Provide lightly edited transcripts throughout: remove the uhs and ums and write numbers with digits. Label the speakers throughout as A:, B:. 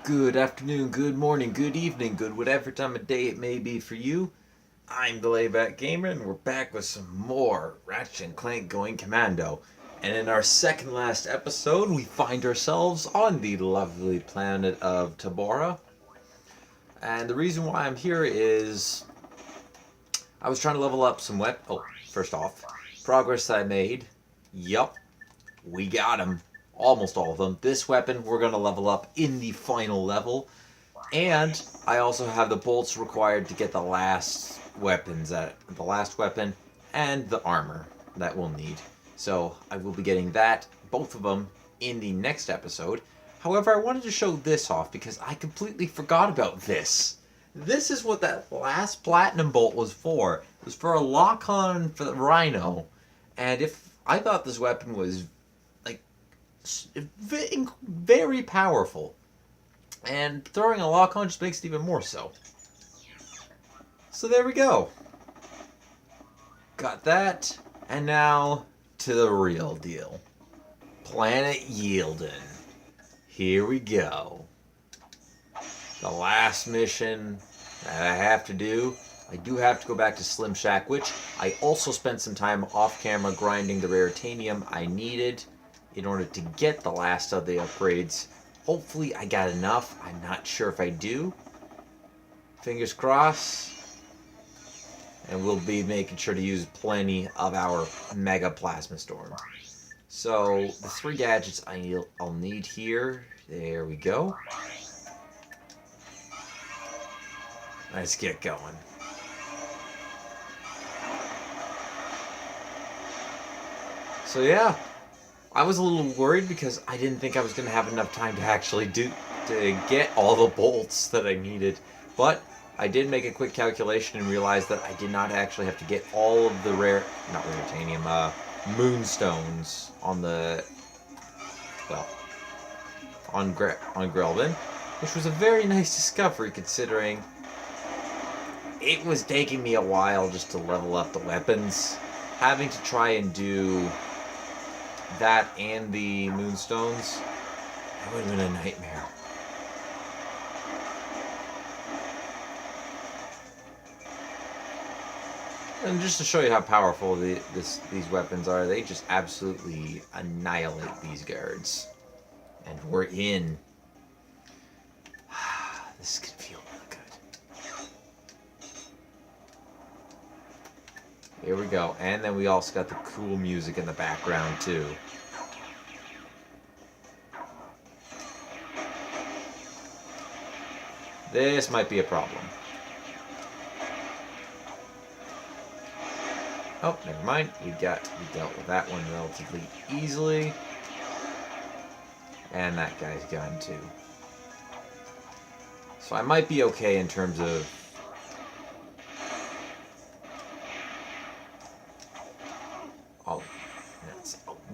A: Good afternoon, good morning, good evening, good whatever time of day it may be for you. I'm the Layback Gamer, and we're back with some more Ratchet and Clank going Commando. And in our second last episode, we find ourselves on the lovely planet of Tabora. And the reason why I'm here is I was trying to level up some weapons. Oh, first off, progress that I made. Yup, we got him. Almost all of them. This weapon we're going to level up in the final level. And I also have the bolts required to get the last weapon and the armor that we'll need. So I will be getting that, both of them, in the next episode. However, I wanted to show this off because I completely forgot about this. This is what that last platinum bolt was for. It was for a lock-on for the Rhino. And if I thought this weapon was very powerful, and throwing a lock on just makes it even more so. So there we go. Got that, and now to the real deal. Planet Yielden. Here we go. The last mission that I have to do. I do have to go back to Slim Shack, which I also spent some time off camera grinding the raritanium I needed in order to get the last of the upgrades. Hopefully I got enough. I'm not sure if I do. Fingers crossed. And we'll be making sure to use plenty of our Mega Plasma Storm. So, the 3 gadgets I'll need here. There we go. Let's get going. So yeah. I was a little worried because I didn't think I was going to have enough time to actually get all the bolts that I needed. But I did make a quick calculation and realized that I did not actually have to get all of the moonstones on Grelvin, which was a very nice discovery considering it was taking me a while just to level up the weapons. Having to try and do that and the moonstones, that would have been a nightmare. And just to show you how powerful these weapons are, they just absolutely annihilate these guards. And we're in. This could feel really good. Here we go. And then we also got the cool music in the background, too. This might be a problem. Oh, never mind. We dealt with that one relatively easily. And that guy's gone, too. So I might be okay in terms of... Oh,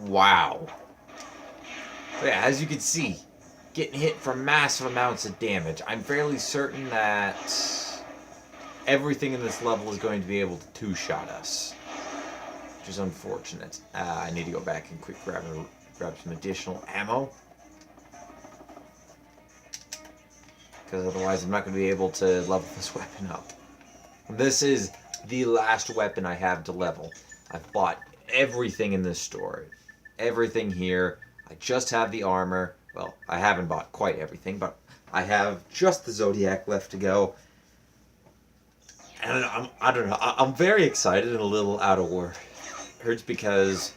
A: wow. So yeah, as you can see, getting hit for massive amounts of damage. I'm fairly certain that everything in this level is going to be able to two-shot us, which is unfortunate. I need to go back and quick grab some additional ammo, because otherwise I'm not going to be able to level this weapon up. This is the last weapon I have to level. I've bought everything in this store. Everything here. I just have the armor. Well, I haven't bought quite everything, but I have just the Zodiac left to go. And I don't know, I'm very excited and a little out of words because,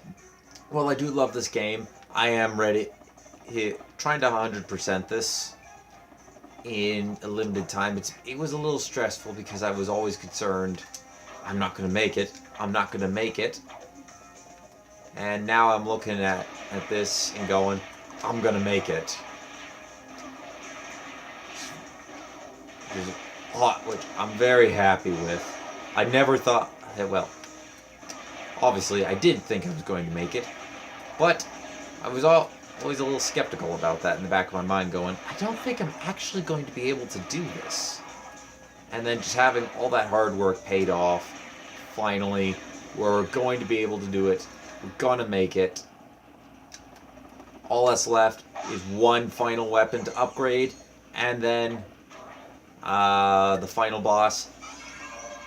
A: well, I do love this game. I am ready, trying to 100% this in a limited time. It was a little stressful because I was always concerned, I'm not going to make it. I'm not going to make it. And now I'm looking at this and going, I'm going to make it. Which I'm very happy with. I never thought, well, obviously I did think I was going to make it, but I was always a little skeptical about that in the back of my mind, going, I don't think I'm actually going to be able to do this. And then just having all that hard work paid off, finally, we're going to be able to do it. We're gonna make it. All that's left is one final weapon to upgrade, and then the final boss,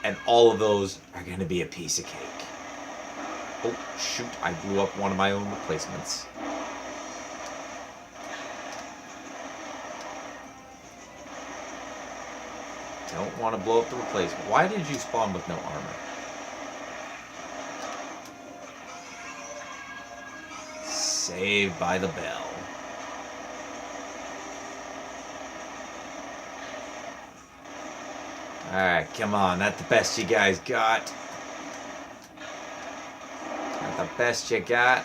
A: and all of those are going to be a piece of cake. Oh, shoot, I blew up one of my own replacements. Don't want to blow up the replacement. Why did you spawn with no armor? Saved by the bell. Alright, come on. That's the best you guys got. That's the best you got.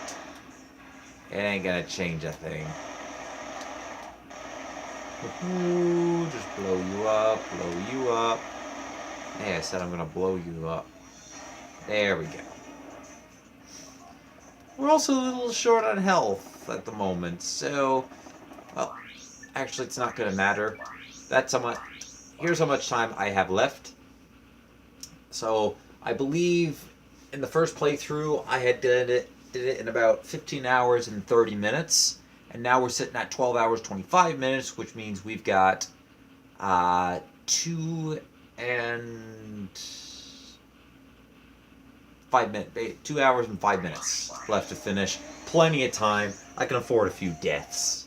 A: It ain't gonna change a thing. Ooh, just blow you up, blow you up. Hey, I said I'm gonna blow you up. There we go. We're also a little short on health at the moment, so... Well, actually it's not gonna matter. That's how much... Here's how much time I have left. So, I believe in the first playthrough I had did it in about 15 hours and 30 minutes. And now we're sitting at 12 hours, 25 minutes, which means we've got 2 and 5 minutes, 2 hours and 5 minutes left to finish. Plenty of time. I can afford a few deaths.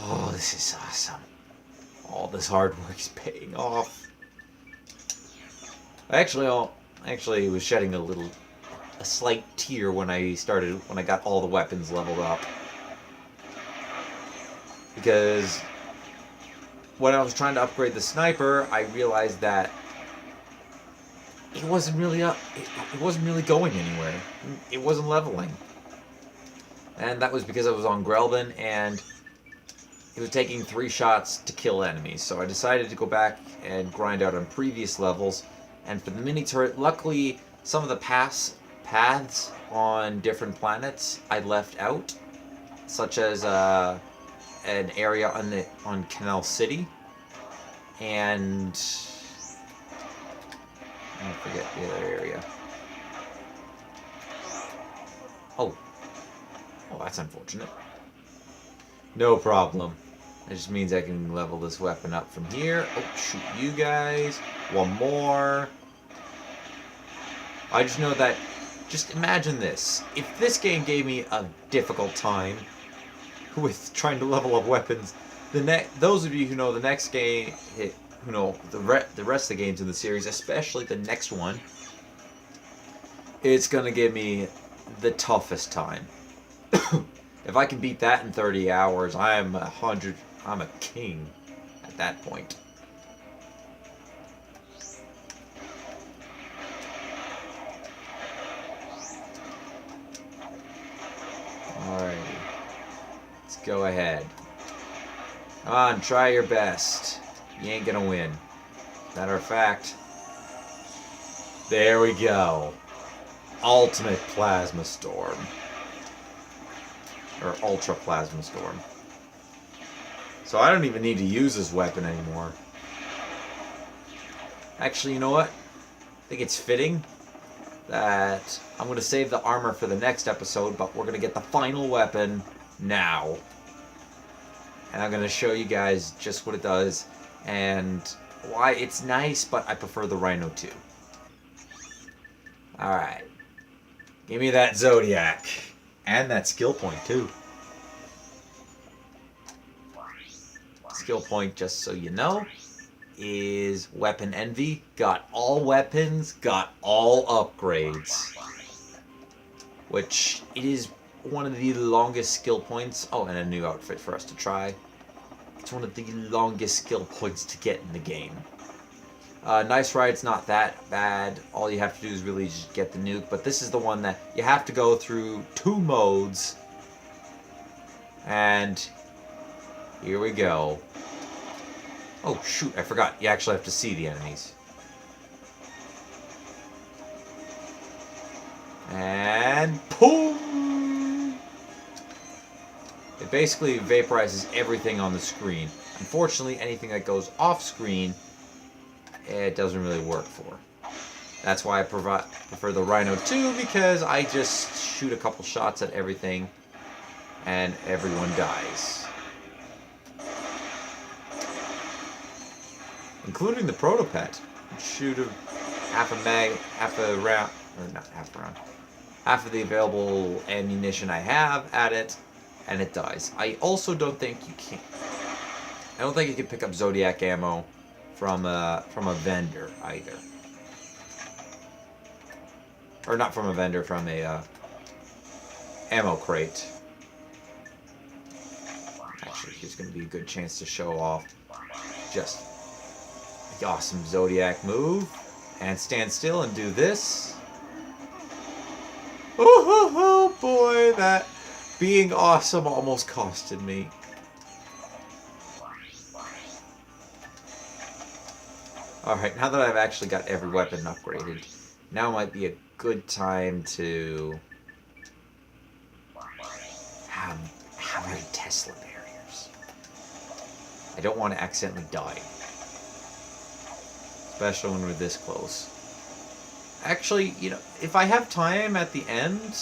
A: Oh, this is awesome. All this hard work is paying off. I actually was shedding a slight tear when I got all the weapons leveled up. Because when I was trying to upgrade the sniper, I realized that it wasn't really going anywhere. It wasn't leveling. And that was because I was on Grelban and it was taking 3 shots to kill enemies. So I decided to go back and grind out on previous levels. And for the mini turret, luckily some of the paths on different planets I left out, such as an area on Canal City, and I forget the other area. Oh, that's unfortunate. No problem. That just means I can level this weapon up from here. Oh, shoot you guys. One more. I just know that... Just imagine this. If this game gave me a difficult time with trying to level up weapons, those of you who know the next game, who know the rest of the games in the series, especially the next one, it's gonna give me the toughest time. If I can beat that in 30 hours, I'm a king at that point. Alrighty. Let's go ahead. Come on, try your best. You ain't gonna win. Matter of fact, there we go. Ultimate Plasma Storm. Or Ultra Plasma Storm. So I don't even need to use this weapon anymore. Actually, you know what? I think it's fitting that I'm going to save the armor for the next episode, but we're going to get the final weapon now. And I'm going to show you guys just what it does and why it's nice, but I prefer the Rhino 2. Alright. Give me that Zodiac. And that skill point, too. Skill point, just so you know, is Weapon Envy. Got all weapons, got all upgrades. Which, it is one of the longest skill points. Oh, and a new outfit for us to try. It's one of the longest skill points to get in the game. Nice Ride's not that bad. All you have to do is really just get the nuke. But this is the one that you have to go through 2 modes. And here we go. Oh, shoot, I forgot. You actually have to see the enemies. And boom! It basically vaporizes everything on the screen. Unfortunately, anything that goes off screen, it doesn't really work for. That's why I prefer the Rhino 2, because I just shoot a couple shots at everything and everyone dies. Including the protopet. Shoot half a round, or not half a round, half of the available ammunition I have at it, and it dies. I also don't think you can. I don't think you can pick up Zodiac ammo from a vendor either. Or not from a vendor, from a ammo crate. Actually, here's going to be a good chance to show off just the awesome Zodiac move. And stand still and do this. Oh boy, that being awesome almost costed me. Alright, now that I've actually got every weapon upgraded, now might be a good time to have any Tesla barriers. I don't want to accidentally die. Especially when we're this close. Actually, you know, if I have time at the end,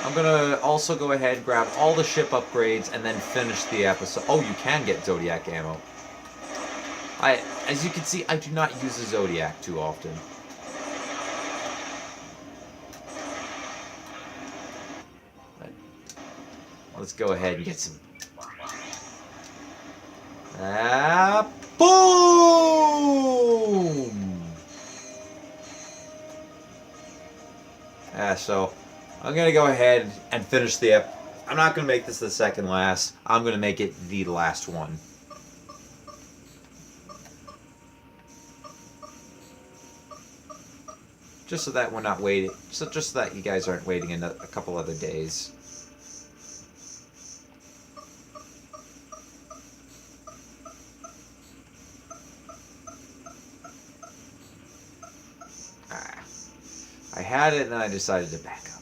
A: I'm gonna also go ahead, grab all the ship upgrades, and then finish the episode. Oh, you can get Zodiac ammo. As you can see, I do not use the Zodiac too often. But let's go ahead and get some. Boom! So I'm gonna go ahead and finish the I'm not gonna make this the second last. I'm gonna make it the last one. Just so that we're not waiting. Just so that you guys aren't waiting a couple other days. I had it and I decided to back up.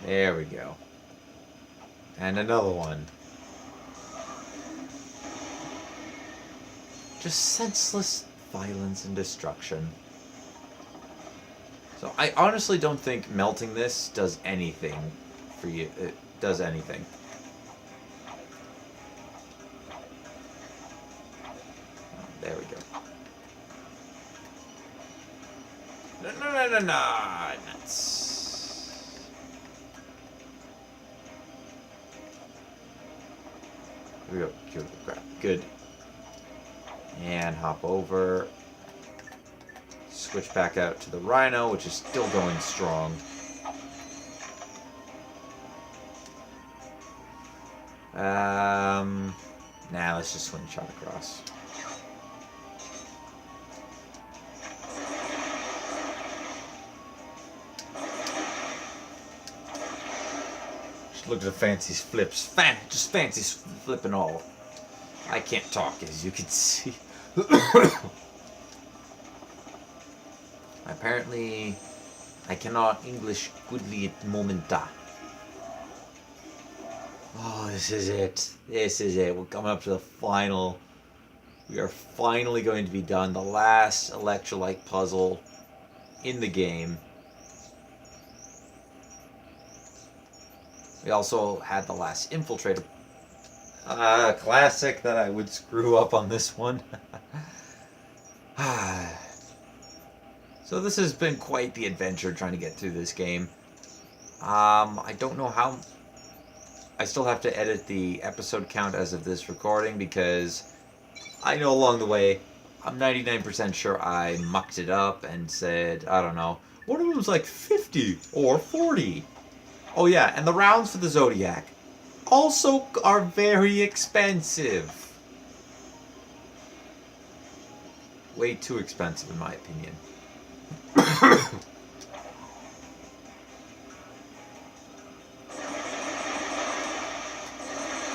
A: There we go. And another one. Just senseless violence and destruction. So I honestly don't think melting this does anything for you. It does anything. There we go. No, nuts. Here we go. Grab. Good. And hop over. Switch back out to the Rhino, which is still going strong. Now let's just swing shot across. Look at the fancy flips. Just fancy flipping all. I can't talk, as you can see. Apparently, I cannot English goodly at momenta. Oh, this is it. This is it. We're coming up to the final. We are finally going to be done. The last electrolyte puzzle in the game. We also had the last infiltrator. Classic that I would screw up on this one. So this has been quite the adventure trying to get through this game. I don't know how. I still have to edit the episode count as of this recording because I know along the way, I'm 99% sure I mucked it up and said, I don't know, one of them was like 50 or 40. Oh yeah, and the rounds for the Zodiac also are very expensive. Way too expensive in my opinion.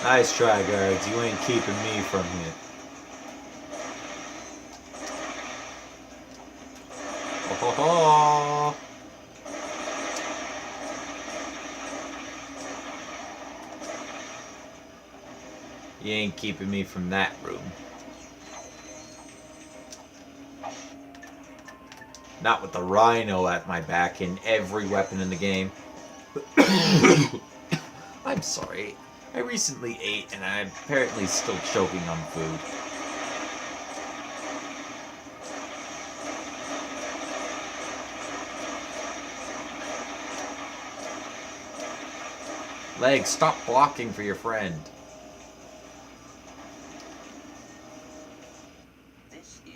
A: Nice try, guards. You ain't keeping me from it. Ho ho ho! You ain't keeping me from that room. Not with the rhino at my back in every weapon in the game. I'm sorry. I recently ate and I'm apparently still choking on food. Legs, stop blocking for your friend.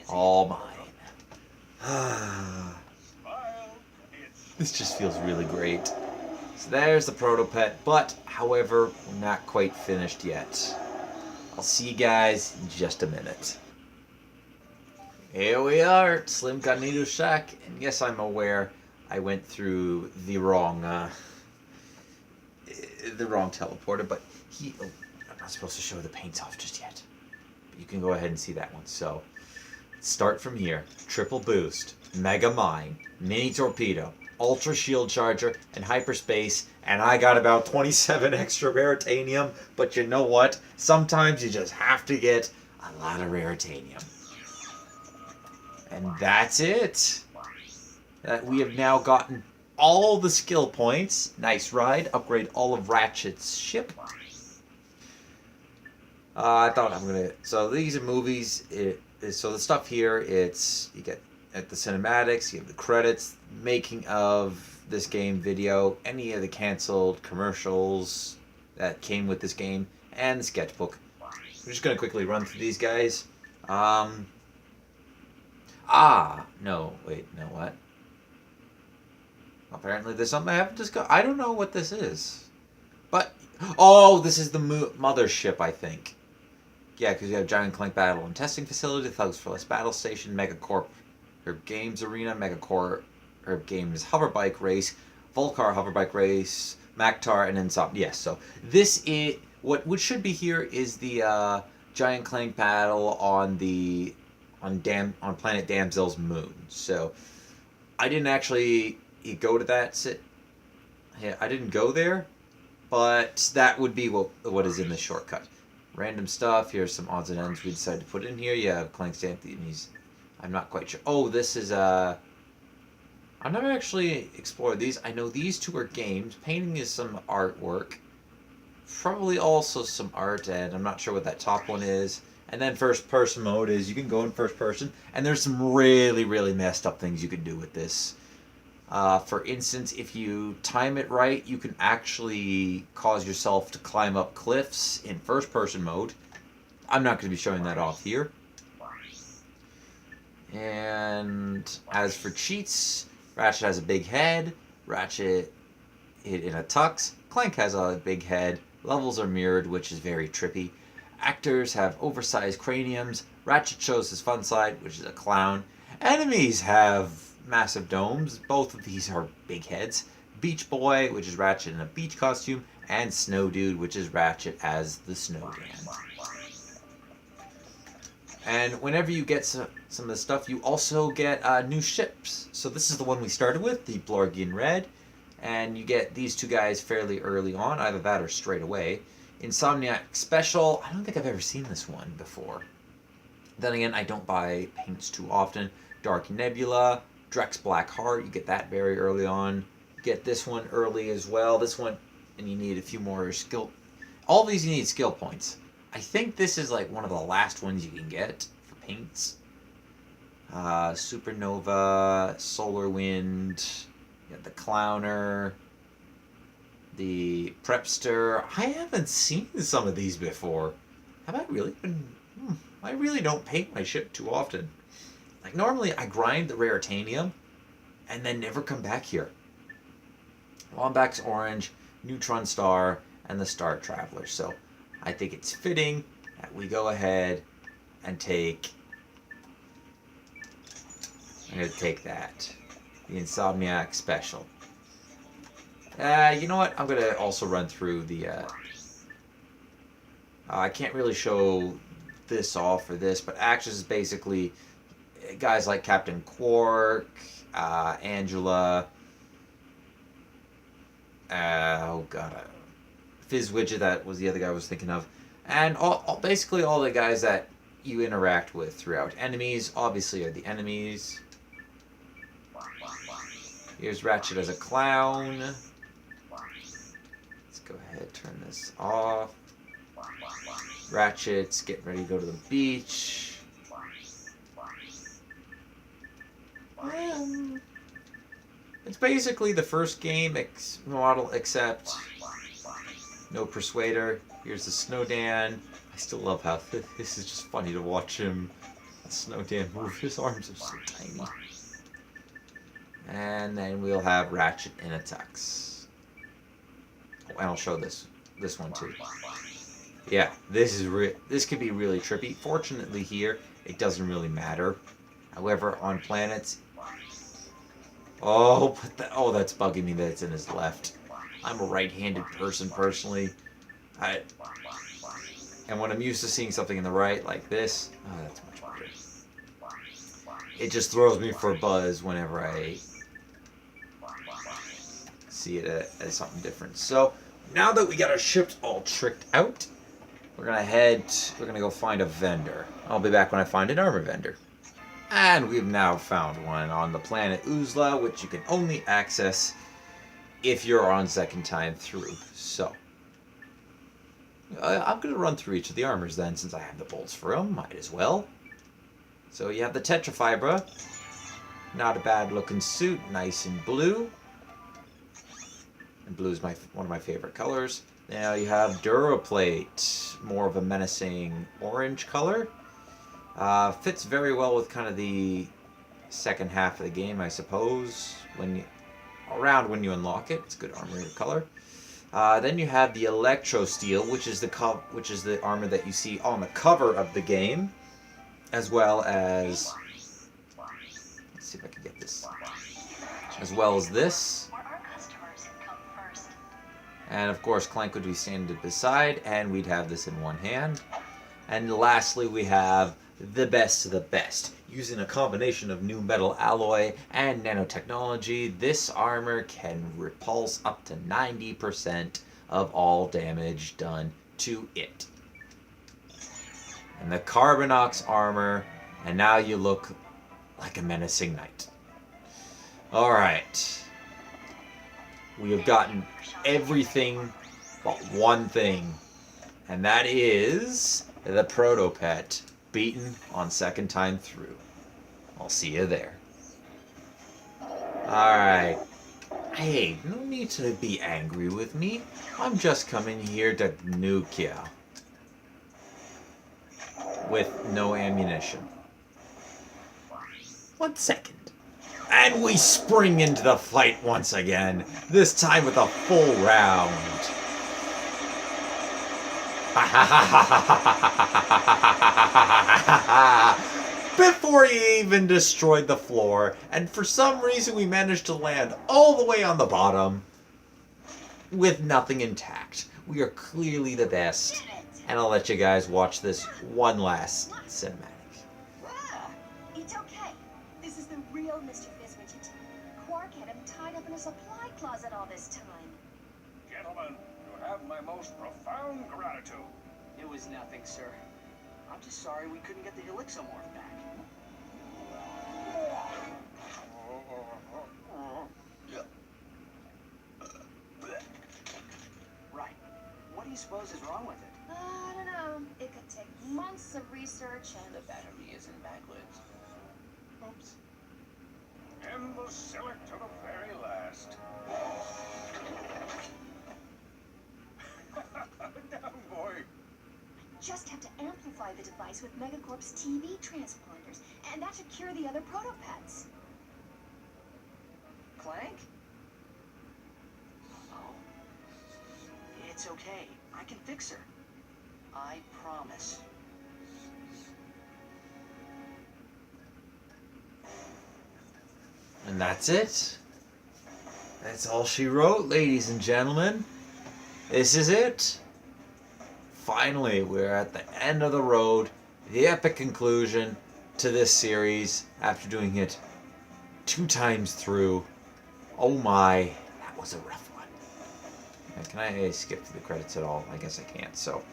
A: All mine. This just feels really great. So there's the protopet, but however, we're not quite finished yet. I'll see you guys in just a minute. Here we are, Slim Cognito's shack, and yes, I'm aware I went through the wrong teleporter, but I'm not supposed to show the paints off just yet. But you can go ahead and see that one. So, start from here. Triple boost, mega mine, mini torpedo, ultra shield charger, and hyperspace. And I got about 27 extra raritanium. But you know what? Sometimes you just have to get a lot of raritanium. And that's it. We have now gotten all the skill points. Nice ride. Upgrade all of Ratchet's ship. I thought I'm gonna. So these are movies. So the stuff here, you get at the cinematics, you have the credits, making of this game video, any of the canceled commercials that came with this game, and the sketchbook. I'm just gonna quickly run through these guys. No, wait, no, what? Apparently there's something I haven't discussed. I don't know what this is. But, oh, this is the mothership, I think. Yeah, because you have Jak and Clank Battle and Testing Facility, Thugs for Less Battle Station, Megacorp Herb Games Arena, Megacorp Herb Games Hoverbike Race, Volcar Hoverbike Race, Mactar, and Insomnia. Yes, so this is, what should be here is the Jak and Clank Battle on Planet Damsel's moon. So, I didn't actually go to that. I didn't go there, but that would be what is in the shortcut. Random stuff. Here's some odds and ends we decided to put in here. Yeah, Clank Stamp. I'm not quite sure. Oh, this is I've never actually explored these. I know these two are games. Painting is some artwork. Probably also some art, and I'm not sure what that top one is. And then first person mode is you can go in first person, and there's some really, really messed up things you can do with this. For instance, if you time it right, you can actually cause yourself to climb up cliffs in first person mode. I'm not going to be showing that off here. And as for cheats, Ratchet has a big head. Ratchet hid in a tux. Clank has a big head. Levels are mirrored, which is very trippy. Actors have oversized craniums. Ratchet shows his fun side, which is a clown. Enemies have massive domes. Both of these are big heads. Beach Boy, which is Ratchet in a beach costume, and Snow Dude, which is Ratchet as the Snowman. And whenever you get some of the stuff, you also get new ships. So this is the one we started with, the Blorgian Red. And you get these two guys fairly early on, either that or straight away. Insomniac Special, I don't think I've ever seen this one before. Then again, I don't buy paints too often. Dark Nebula, Drex Black Heart, you get that very early on. You get this one early as well. This one, and you need a few more skill. All these you need skill points. I think this is like one of the last ones you can get for paints. Supernova, Solar Wind, you got the Clowner, the Prepster. I haven't seen some of these before. Have I really been... I really don't paint my ship too often. Like, normally I grind the raritanium and then never come back here. Wombax Orange, Neutron Star, and the Star Traveler. So, I think it's fitting that we go ahead and take... I'm going to take that. The Insomniac Special. You know what? I'm going to also run through the... I can't really show this off for this, but Axis is basically guys like Captain Quark, Angela, Fizz Widget, that was the other guy I was thinking of, and basically all the guys that you interact with throughout. Enemies, obviously, are the enemies. Here's Ratchet as a clown. Let's go ahead, turn this off. Ratchet's getting ready to go to the beach. It's basically the first game model except no Persuader. Here's the Snowdan. I still love how this is just funny to watch him, Snowdan, move. His arms are so tiny. And then we'll have Ratchet in a tux. Oh, and I'll show this one too. Yeah, this could be really trippy. Fortunately here, it doesn't really matter. However, on planets... Oh, that's bugging me that it's in his left. I'm a right-handed person, personally. And when I'm used to seeing something in the right, like this... Oh, that's much better. It just throws me for a buzz whenever I see it as something different. So, now that we got our ships all tricked out, we're gonna go find a vendor. I'll be back when I find an armor vendor. And we've now found one on the planet Uzla, which you can only access if you're on second time through. So, I'm gonna run through each of the armors then, since I have the bolts for them. Might as well. So you have the Tetrafibra. Not a bad looking suit, nice and blue. And blue is one of my favorite colors. Now you have Duraplate, more of a menacing orange color. Fits very well with kind of the second half of the game, I suppose. Around when you unlock it, it's a good armor color. Then you have the Electro Steel, which is the armor that you see on the cover of the game, as well as. Let's see if I can get this. As well as this. And of course, Clank would be standing beside, and we'd have this in one hand. And lastly, we have the best of the best. Using a combination of new metal alloy and nanotechnology, this armor can repulse up to 90% of all damage done to it. And the Carbonox armor, and now you look like a menacing knight. Alright. We have gotten everything but one thing, and that is the Protopet beaten on second time through. I'll see you there. Alright. Hey, no need to be angry with me. I'm just coming here to nuke you. With no ammunition. 1 second. And we spring into the fight once again. This time with a full round. Before he even destroyed the floor, and for some reason we managed to land all the way on the bottom with nothing intact. We are clearly the best, and I'll let you guys watch this one last cinematic.
B: It's okay. This is the real Mr. Fizzwidget. Quark had him tied up in a supply closet all this time.
C: Gentlemen, you have my most profound gratitude.
D: It was nothing, sir. I'm just sorry we couldn't get the Helixomorph back. Right. What do you suppose is wrong with it?
B: I don't know. It could take months of research and...
D: The battery isn't backlit.
B: Oops.
C: And the select to the very last. Down, boy.
B: Just have to amplify the device with Megacorp's TV transponders, and that should cure the other protopets.
D: Clank? Oh. It's okay. I can fix her. I promise.
A: And that's it. That's all she wrote, ladies and gentlemen. This is it. Finally, we're at the end of the road, the epic conclusion to this series after doing it 2 times through. Oh my, that was a rough one. Can I skip to the credits at all? I guess I can't. So,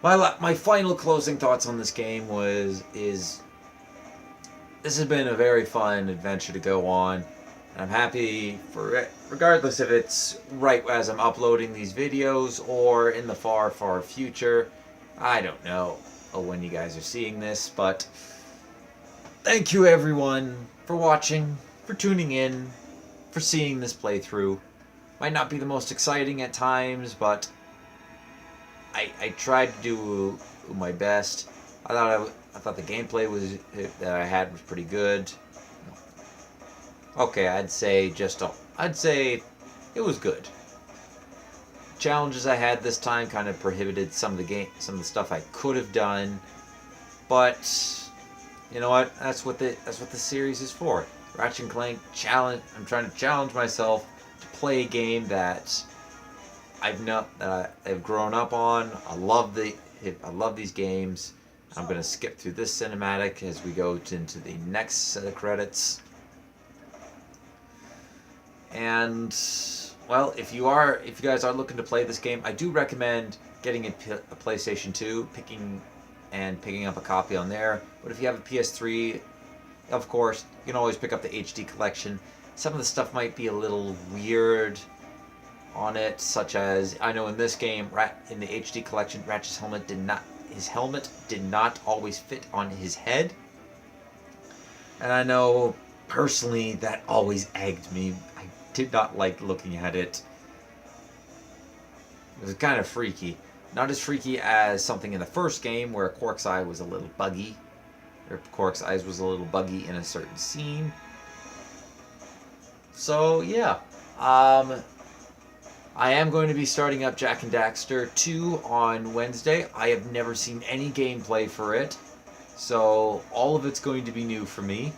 A: my final closing thoughts on this game is this has been a very fun adventure to go on. And I'm happy for it, regardless if it's right as I'm uploading these videos or in the far, far future. I don't know when you guys are seeing this, but thank you everyone for watching, for tuning in, for seeing this playthrough. Might not be the most exciting at times, but I tried to do my best. I thought the gameplay that I had was pretty good. Okay, I'd say it was good. Challenges I had this time kind of prohibited some of the stuff I could have done, but you know what? That's what the series is for. Ratchet and Clank challenge. I'm trying to challenge myself to play a game that I've grown up on. I love these games. I'm gonna skip through this cinematic as we go into the next set of credits. And well, if you guys are looking to play this game, I do recommend getting a PlayStation 2, picking up a copy on there. But if you have a PS3, of course, you can always pick up the HD collection. Some of the stuff might be a little weird on it, such as I know in this game, in the HD collection, Ratchet's helmet did not always fit on his head, and I know personally that always egged me. I did not like looking at it. It was kind of freaky. Not as freaky as something in the first game where Quark's eye was a little buggy. Or Quark's eyes was a little buggy in a certain scene. So yeah, I am going to be starting up Jak and Daxter 2 on Wednesday. I have never seen any gameplay for it, so all of it's going to be new for me.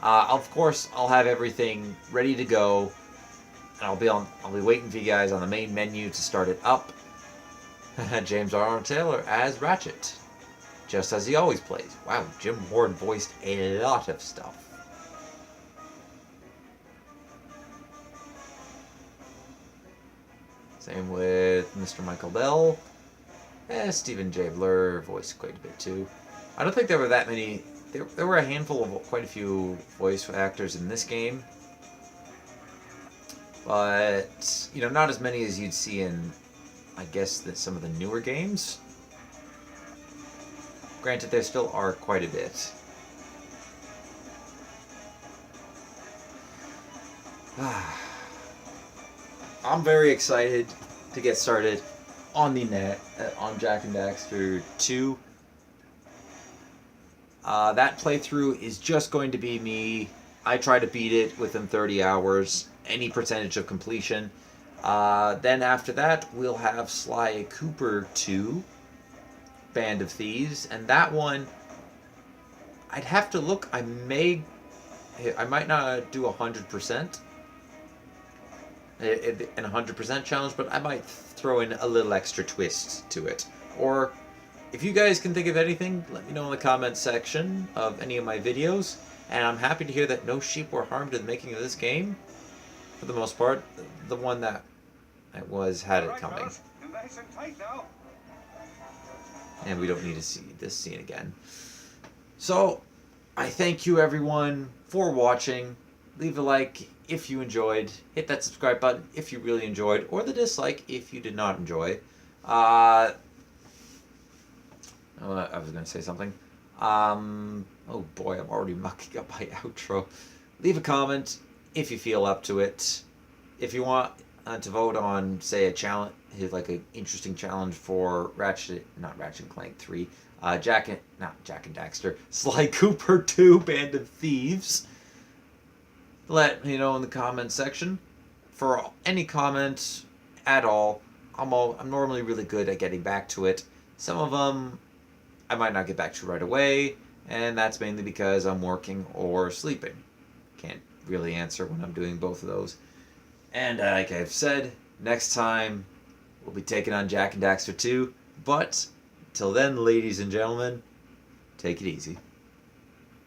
A: Of course, I'll have everything ready to go, and I'll be waiting for you guys on the main menu to start it up. James Arnold Taylor as Ratchet, just as he always plays. Wow, Jim Ward voiced a lot of stuff. Same with Mr. Michael Bell. Stephen J. Blur voiced quite a bit too. I don't think there were that many. There were a handful of quite a few voice actors in this game, but you know, not as many as you'd see in, I guess, some of the newer games. Granted, there still are quite a bit. I'm very excited to get started on the net on Jak and Daxter 2. That playthrough is just going to be me. I try to beat it within 30 hours, any percentage of completion. Then after that, we'll have Sly Cooper 2, Band of Thieves, and that one, I'd have to look. I might not do 100%. An 100% challenge, but I might throw in a little extra twist to it. Or if you guys can think of anything, let me know in the comments section of any of my videos. And I'm happy to hear that no sheep were harmed in the making of this game. For the most part, the one that had it coming.
C: Nice and tight now.
A: And we don't need to see this scene again. So, I thank you everyone for watching. Leave a like if you enjoyed. Hit that subscribe button if you really enjoyed. Or the dislike if you did not enjoy. I was going to say something. Oh boy, I'm already mucking up my outro. Leave a comment if you feel up to it. If you want to vote on, say, a challenge, like an interesting challenge for Ratchet and Clank 3, Jak and Daxter, Sly Cooper 2, Band of Thieves, let me know in the comments section. For any comments at all, I'm normally really good at getting back to it. Some of them I might not get back to right away, and that's mainly because I'm working or sleeping. Can't really answer when I'm doing both of those. And like I've said, next time we'll be taking on Jak and Daxter 2. But till then, ladies and gentlemen, take it easy.